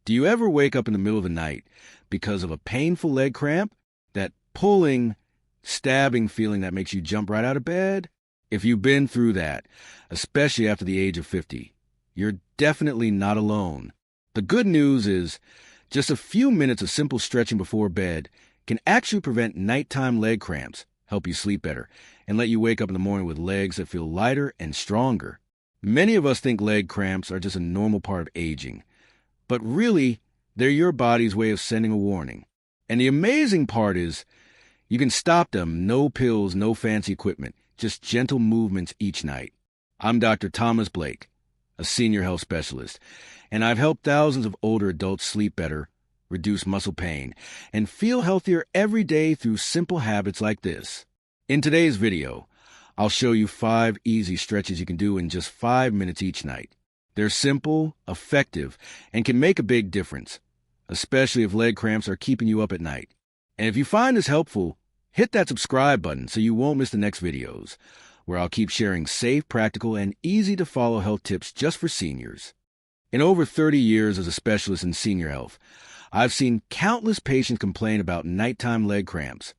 Do you ever wake up in the middle of the night because of a painful leg cramp? That pulling, stabbing feeling that makes you jump right out of bed? If you've been through that, especially after the age of 50, you're definitely not alone. The good news is just a few minutes of simple stretching before bed can actually prevent nighttime leg cramps, help you sleep better, and let you wake up in the morning with legs that feel lighter and stronger. Many of us think leg cramps are just a normal part of aging, but really, they're your body's way of sending a warning. And the amazing part is, you can stop them, no pills, no fancy equipment, just gentle movements each night. I'm Dr. Thomas Blake, a senior health specialist, and I've helped thousands of older adults sleep better, reduce muscle pain, and feel healthier every day through simple habits like this. In today's video, I'll show you 5 easy stretches you can do in just 5 minutes each night. They're simple, effective, and can make a big difference, especially if leg cramps are keeping you up at night. And if you find this helpful, hit that subscribe button so you won't miss the next videos, where I'll keep sharing safe, practical, and easy-to-follow health tips just for seniors. In over 30 years as a specialist in senior health, I've seen countless patients complain about nighttime leg cramps,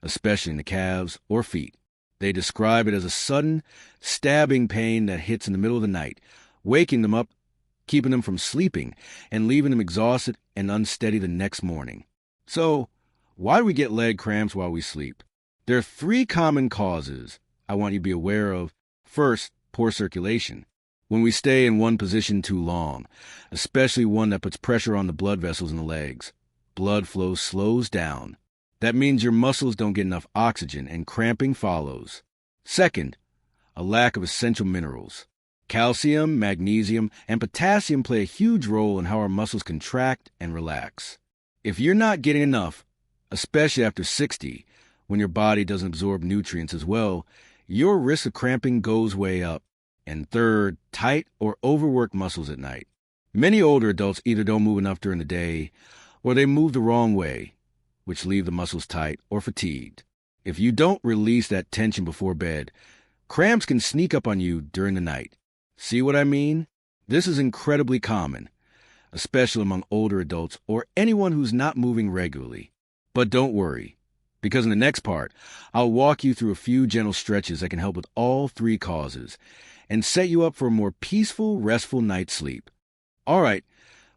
especially in the calves or feet. They describe it as a sudden, stabbing pain that hits in the middle of the night, waking them up, keeping them from sleeping, and leaving them exhausted and unsteady the next morning. So, why do we get leg cramps while we sleep? There are 3 common causes I want you to be aware of. First, poor circulation. When we stay in one position too long, especially one that puts pressure on the blood vessels in the legs, blood flow slows down. That means your muscles don't get enough oxygen and cramping follows. Second, a lack of essential minerals. Calcium, magnesium, and potassium play a huge role in how our muscles contract and relax. If you're not getting enough, especially after 60, when your body doesn't absorb nutrients as well, your risk of cramping goes way up. And third, tight or overworked muscles at night. Many older adults either don't move enough during the day, or they move the wrong way, which leave the muscles tight or fatigued. If you don't release that tension before bed, cramps can sneak up on you during the night. See what I mean? This is incredibly common, especially among older adults or anyone who's not moving regularly. But don't worry, because in the next part, I'll walk you through a few gentle stretches that can help with all 3 causes and set you up for a more peaceful, restful night's sleep. All right,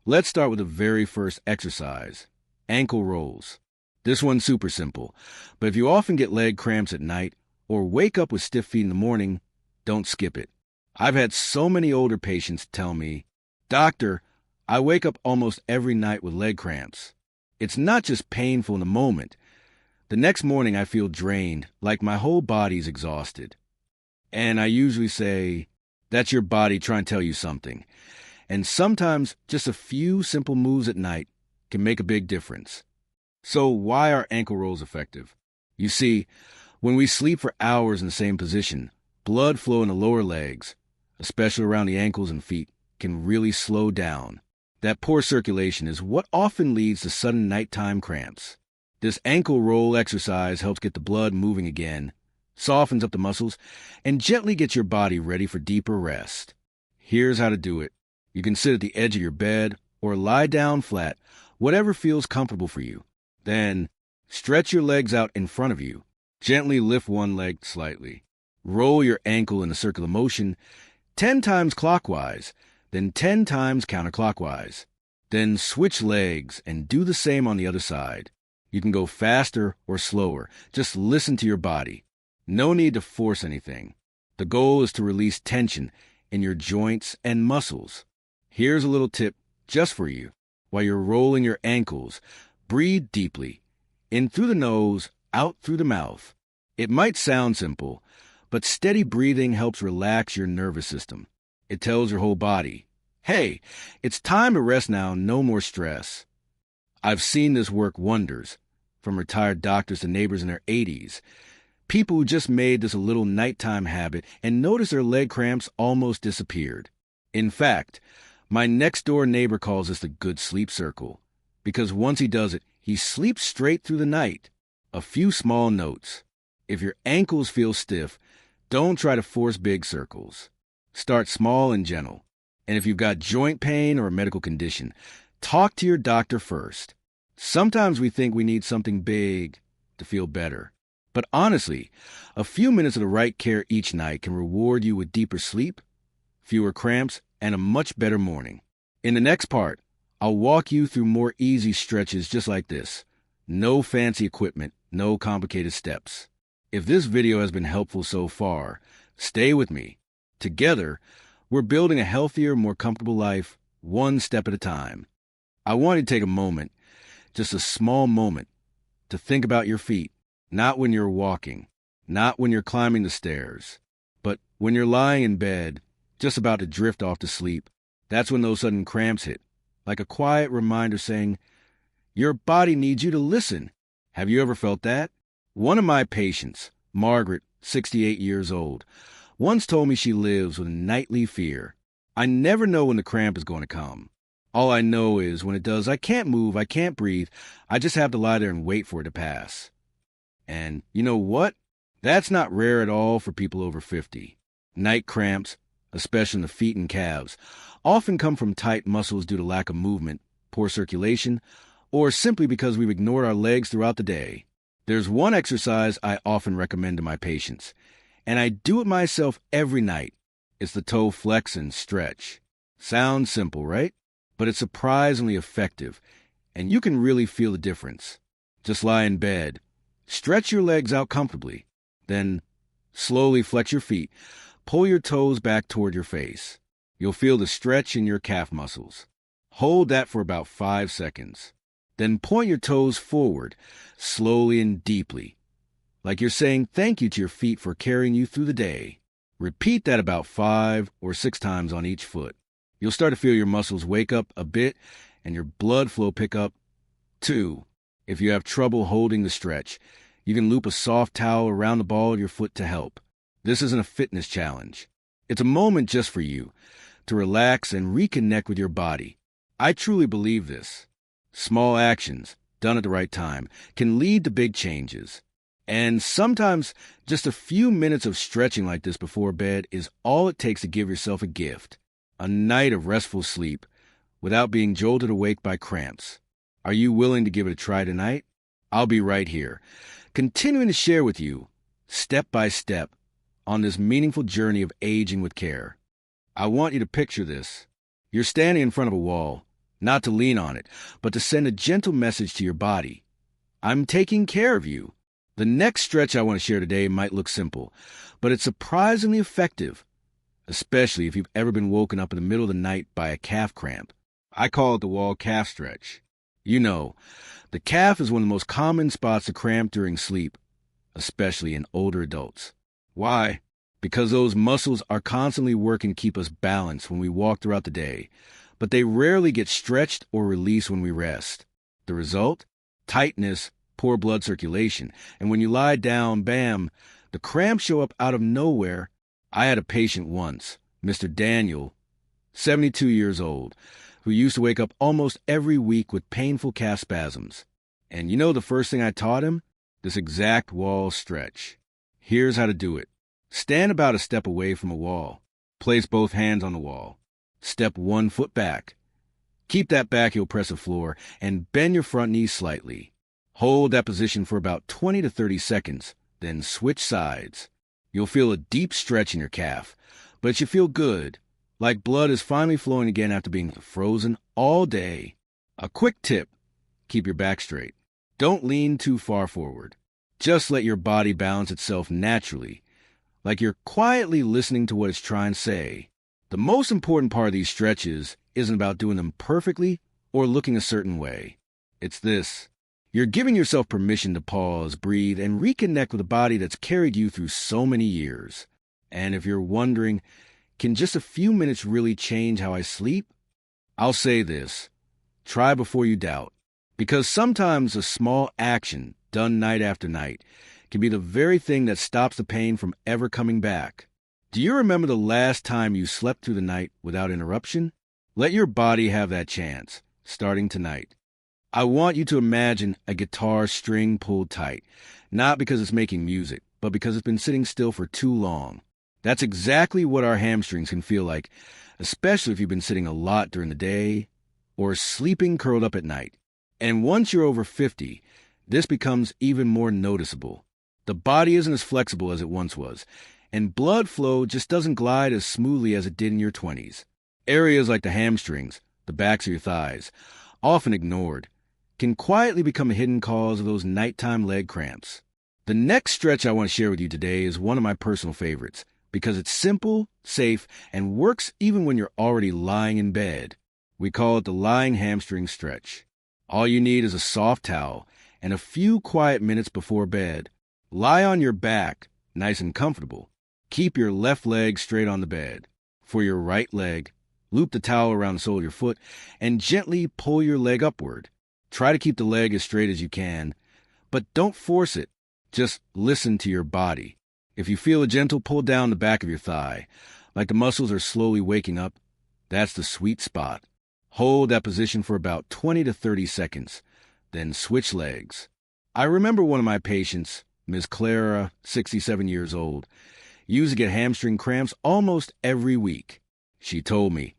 let's start with the very first exercise, ankle rolls. This one's super simple, but if you often get leg cramps at night or wake up with stiff feet in the morning, don't skip it. I've had so many older patients tell me, "Doctor, I wake up almost every night with leg cramps. It's not just painful in the moment. The next morning I feel drained, like my whole body's exhausted." And I usually say, that's your body trying to tell you something. And sometimes just a few simple moves at night can make a big difference. So why are ankle rolls effective? You see, when we sleep for hours in the same position, blood flow in the lower legs, especially around the ankles and feet, can really slow down. That poor circulation is what often leads to sudden nighttime cramps. This ankle roll exercise helps get the blood moving again, softens up the muscles, and gently gets your body ready for deeper rest. Here's how to do it. You can sit at the edge of your bed or lie down flat, whatever feels comfortable for you. Then, stretch your legs out in front of you. Gently lift one leg slightly. Roll your ankle in a circular motion 10 times clockwise, then 10 times counterclockwise. Then switch legs and do the same on the other side. You can go faster or slower. Just listen to your body. No need to force anything. The goal is to release tension in your joints and muscles. Here's a little tip just for you. While you're rolling your ankles, breathe deeply. In through the nose, out through the mouth. It might sound simple, but steady breathing helps relax your nervous system. It tells your whole body, hey, it's time to rest now, no more stress. I've seen this work wonders, from retired doctors to neighbors in their 80s. People who just made this a little nighttime habit and noticed their leg cramps almost disappeared. In fact, my next-door neighbor calls this the good sleep circle, because once he does it, he sleeps straight through the night. A few small notes. If your ankles feel stiff, don't try to force big circles. Start small and gentle. And if you've got joint pain or a medical condition, Talk to your doctor first. Sometimes we think we need something big to feel better. But honestly, a few minutes of the right care each night can reward you with deeper sleep, fewer cramps, and a much better morning. In the next part, I'll walk you through more easy stretches just like this. No fancy equipment, no complicated steps. If this video has been helpful so far, stay with me. Together, we're building a healthier, more comfortable life, one step at a time. I want you to take a moment, just a small moment, to think about your feet, not when you're walking, not when you're climbing the stairs, but when you're lying in bed, just about to drift off to sleep. That's when those sudden cramps hit, like a quiet reminder saying, your body needs you to listen. Have you ever felt that? One of my patients, Margaret, 68 years old, once told me she lives with a nightly fear. I never know when the cramp is going to come. All I know is when it does, I can't move, I can't breathe. I just have to lie there and wait for it to pass. And you know what? That's not rare at all for people over 50. Night cramps, especially in the feet and calves, often come from tight muscles due to lack of movement, poor circulation, or simply because we've ignored our legs throughout the day. There's one exercise I often recommend to my patients, and I do it myself every night. It's the toe flex and stretch. Sounds simple, right? But it's surprisingly effective, and you can really feel the difference. Just lie in bed, stretch your legs out comfortably, then slowly flex your feet, pull your toes back toward your face. You'll feel the stretch in your calf muscles. Hold that for about 5 seconds. Then point your toes forward, slowly and deeply, like you're saying thank you to your feet for carrying you through the day. Repeat that about 5 or 6 times on each foot. You'll start to feel your muscles wake up a bit and your blood flow pick up. 2. If you have trouble holding the stretch, you can loop a soft towel around the ball of your foot to help. This isn't a fitness challenge. It's a moment just for you to relax and reconnect with your body. I truly believe this. Small actions, done at the right time, can lead to big changes. And sometimes just a few minutes of stretching like this before bed is all it takes to give yourself a gift. A night of restful sleep without being jolted awake by cramps. Are you willing to give it a try tonight? I'll be right here, continuing to share with you, step by step, on this meaningful journey of aging with care. I want you to picture this. You're standing in front of a wall, not to lean on it, but to send a gentle message to your body. I'm taking care of you. The next stretch I want to share today might look simple, but it's surprisingly effective, especially if you've ever been woken up in the middle of the night by a calf cramp. I call it the wall calf stretch. You know, the calf is one of the most common spots to cramp during sleep, especially in older adults. Why? Because those muscles are constantly working to keep us balanced when we walk throughout the day, but they rarely get stretched or released when we rest. The result? Tightness, poor blood circulation, and when you lie down, bam, the cramps show up out of nowhere. I had a patient once, Mr. Daniel, 72 years old, who used to wake up almost every week with painful calf spasms. And you know the first thing I taught him? This exact wall stretch. Here's how to do it. Stand about a step away from a wall. Place both hands on the wall. Step 1 foot back. Keep that back heel press the floor and bend your front knee slightly. Hold that position for about 20 to 30 seconds, then switch sides. You'll feel a deep stretch in your calf, but it should feel good, like blood is finally flowing again after being frozen all day. A quick tip, keep your back straight. Don't lean too far forward. Just let your body balance itself naturally, like you're quietly listening to what it's trying to say. The most important part of these stretches isn't about doing them perfectly or looking a certain way. It's this. You're giving yourself permission to pause, breathe, and reconnect with a body that's carried you through so many years. And if you're wondering, can just a few minutes really change how I sleep? I'll say this. Try before you doubt. Because sometimes a small action done night after night can be the very thing that stops the pain from ever coming back. Do you remember the last time you slept through the night without interruption? Let your body have that chance, starting tonight. I want you to imagine a guitar string pulled tight, not because it's making music, but because it's been sitting still for too long. That's exactly what our hamstrings can feel like, especially if you've been sitting a lot during the day or sleeping curled up at night. And once you're over 50, this becomes even more noticeable. The body isn't as flexible as it once was, and blood flow just doesn't glide as smoothly as it did in your 20s. Areas like the hamstrings, the backs of your thighs, often ignored, can quietly become a hidden cause of those nighttime leg cramps. The next stretch I want to share with you today is one of my personal favorites because it's simple, safe, and works even when you're already lying in bed. We call it the lying hamstring stretch. All you need is a soft towel and a few quiet minutes before bed. Lie on your back, nice and comfortable. Keep your left leg straight on the bed. For your right leg, loop the towel around the sole of your foot and gently pull your leg upward. Try to keep the leg as straight as you can, but don't force it. Just listen to your body. If you feel a gentle pull down the back of your thigh, like the muscles are slowly waking up, that's the sweet spot. Hold that position for about 20 to 30 seconds, then switch legs. I remember one of my patients, Ms. Clara, 67 years old, used to get hamstring cramps almost every week. She told me,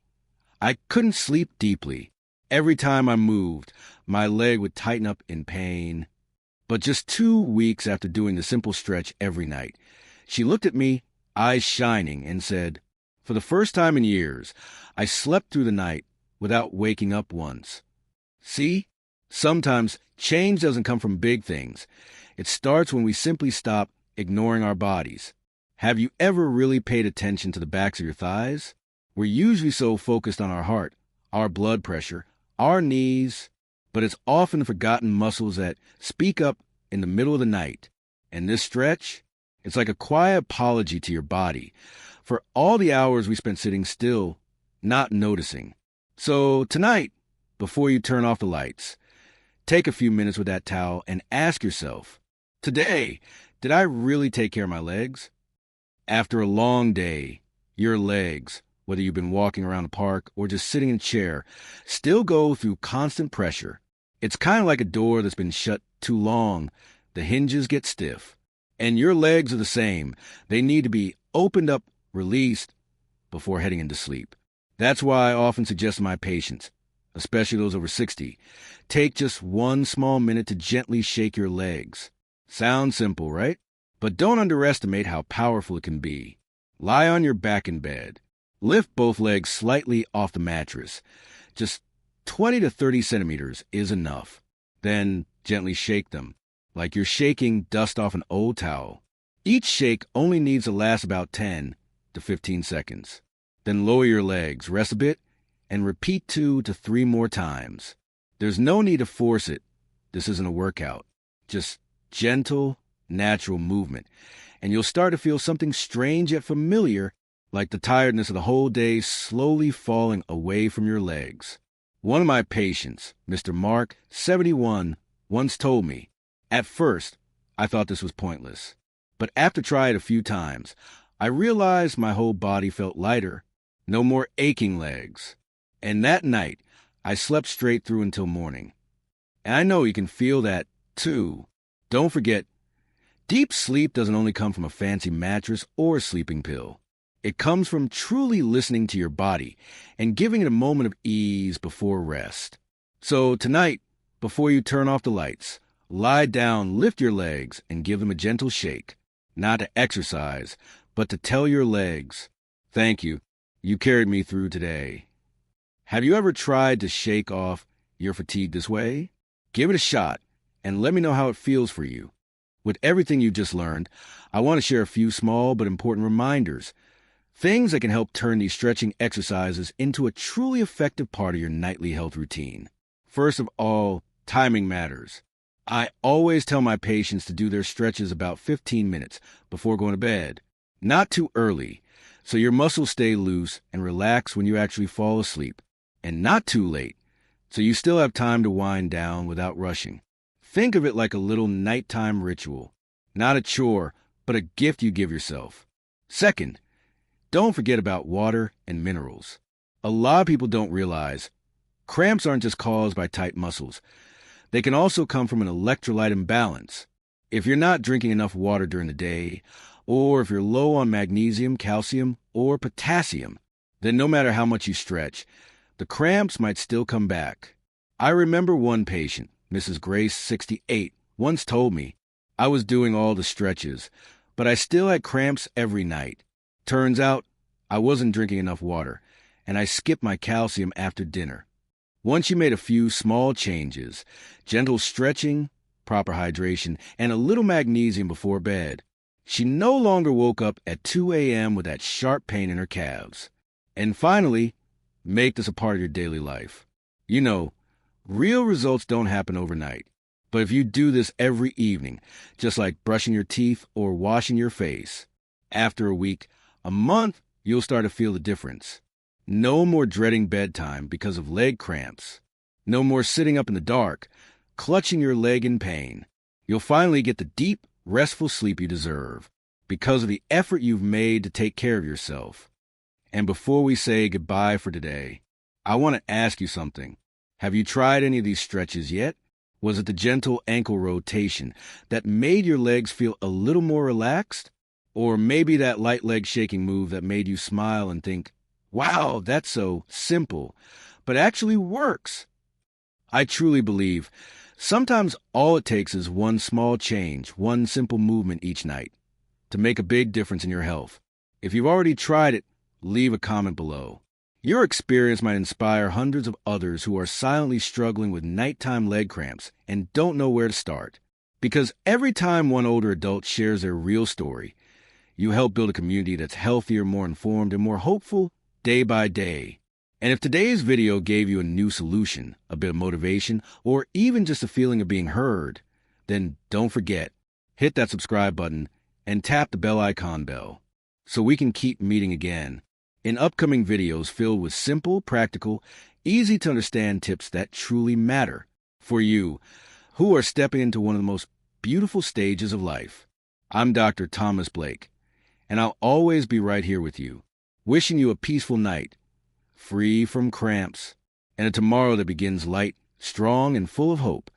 "I couldn't sleep deeply. Every time I moved, my leg would tighten up in pain." But just 2 weeks after doing the simple stretch every night, she looked at me, eyes shining, and said, "For the first time in years, I slept through the night without waking up once." See? Sometimes change doesn't come from big things. It starts when we simply stop ignoring our bodies. Have you ever really paid attention to the backs of your thighs? We're usually so focused on our heart, our blood pressure, our knees, but it's often forgotten muscles that speak up in the middle of the night. And this stretch, it's like a quiet apology to your body for all the hours we spent sitting still, not noticing. So tonight, before you turn off the lights, take a few minutes with that towel and ask yourself, today, did I really take care of my legs? After a long day, your legs, whether you've been walking around the park or just sitting in a chair, still go through constant pressure. It's kind of like a door that's been shut too long. The hinges get stiff. And your legs are the same. They need to be opened up, released, before heading into sleep. That's why I often suggest to my patients, especially those over 60, take just one small minute to gently shake your legs. Sounds simple, right? But don't underestimate how powerful it can be. Lie on your back in bed. Lift both legs slightly off the mattress. Just 20 to 30 centimeters is enough. Then gently shake them, like you're shaking dust off an old towel. Each shake only needs to last about 10 to 15 seconds. Then lower your legs, rest a bit, and repeat 2 to 3 more times. There's no need to force it. This isn't a workout. Just gentle, natural movement. And you'll start to feel something strange yet familiar, like the tiredness of the whole day slowly falling away from your legs. One of my patients, Mr. Mark, 71, once told me, "At first, I thought this was pointless. But after trying it a few times, I realized my whole body felt lighter. No more aching legs. And that night, I slept straight through until morning." And I know you can feel that, too. Don't forget, deep sleep doesn't only come from a fancy mattress or a sleeping pill. It comes from truly listening to your body and giving it a moment of ease before rest. So tonight, before you turn off the lights, lie down, lift your legs, and give them a gentle shake. Not to exercise, but to tell your legs, "Thank you. You carried me through today." Have you ever tried to shake off your fatigue this way? Give it a shot and let me know how it feels for you. With everything you've just learned, I want to share a few small but important reminders. Things that can help turn these stretching exercises into a truly effective part of your nightly health routine. First of all, timing matters. I always tell my patients to do their stretches about 15 minutes before going to bed. Not too early, so your muscles stay loose and relax when you actually fall asleep. And not too late, so you still have time to wind down without rushing. Think of it like a little nighttime ritual. Not a chore, but a gift you give yourself. Second, don't forget about water and minerals. A lot of people don't realize cramps aren't just caused by tight muscles. They can also come from an electrolyte imbalance. If you're not drinking enough water during the day, or if you're low on magnesium, calcium, or potassium, then no matter how much you stretch, the cramps might still come back. I remember one patient, Mrs. Grace, 68, once told me, I was doing all the stretches, but I still had cramps every night. Turns out, I wasn't drinking enough water, and I skipped my calcium after dinner. Once you made a few small changes, gentle stretching, proper hydration, and a little magnesium before bed, she no longer woke up at 2 a.m. with that sharp pain in her calves. And finally, make this a part of your daily life. You know, real results don't happen overnight. But if you do this every evening, just like brushing your teeth or washing your face, after a week, a month, you'll start to feel the difference. No more dreading bedtime because of leg cramps. No more sitting up in the dark, clutching your leg in pain. You'll finally get the deep, restful sleep you deserve because of the effort you've made to take care of yourself. And before we say goodbye for today, I want to ask you something. Have you tried any of these stretches yet? Was it the gentle ankle rotation that made your legs feel a little more relaxed? Or maybe that light leg shaking move that made you smile and think, wow, that's so simple, but actually works. I truly believe sometimes all it takes is one small change, one simple movement each night to make a big difference in your health. If you've already tried it, leave a comment below. Your experience might inspire hundreds of others who are silently struggling with nighttime leg cramps and don't know where to start. Because every time one older adult shares their real story, you help build a community that's healthier, more informed, and more hopeful day by day. And if today's video gave you a new solution, a bit of motivation, or even just a feeling of being heard, then don't forget, hit that subscribe button and tap the bell icon bell so we can keep meeting again in upcoming videos filled with simple, practical, easy to understand tips that truly matter for you who are stepping into one of the most beautiful stages of life. I'm Dr. Thomas Blake, and I'll always be right here with you, wishing you a peaceful night, free from cramps, and a tomorrow that begins light, strong, and full of hope.